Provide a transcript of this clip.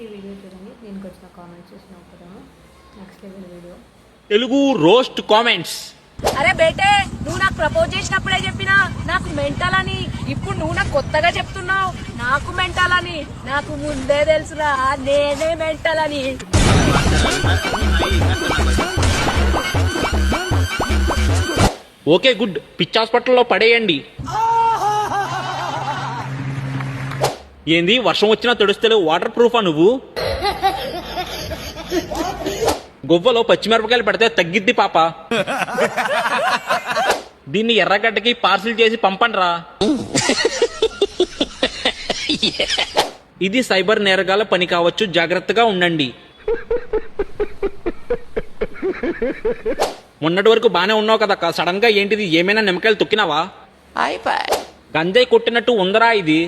ఈ వీడియో చూడండి, దీనికి వచ్చిన కామెంట్స్ చూసినప్పుడు next level video. Telugu roast comments. అరే బేటే, నువ్వు నాకు ప్రపోజ్ చేసినప్పుడే చెప్పినా నాకు మెంటల్ అని. ఇప్పుడు నువ్వు నాకు కొత్తగా చెప్తున్నావు నాకు మెంటల్ అని. నాకు ముందే తెలుసురా నేనే మెంటల్ అని. ఓకే గుడ్, పిచ్ హాస్పిటల్లో పడేయండి. ఏంది వర్షం వచ్చినా తడుస్తలేవు, వాటర్ ప్రూఫా నువ్వు? గువ్వలో పచ్చిమిరపకాయలు పెడితే తగ్గిద్ది పాప. దీన్ని ఎర్రగడ్డకి పార్సిల్ చేసి పంపండ్రా. ఇది సైబర్ నేరగాల పని కావచ్చు, జాగ్రత్తగా ఉండండి. మొన్నటి వరకు బానే ఉన్నావు కదా, సడన్ గా ఏంటిది? ఏమైనా నిమ్మకాయలు తొక్కినావా? గంజాయి కొట్టినట్టు ఉందరా ఇది.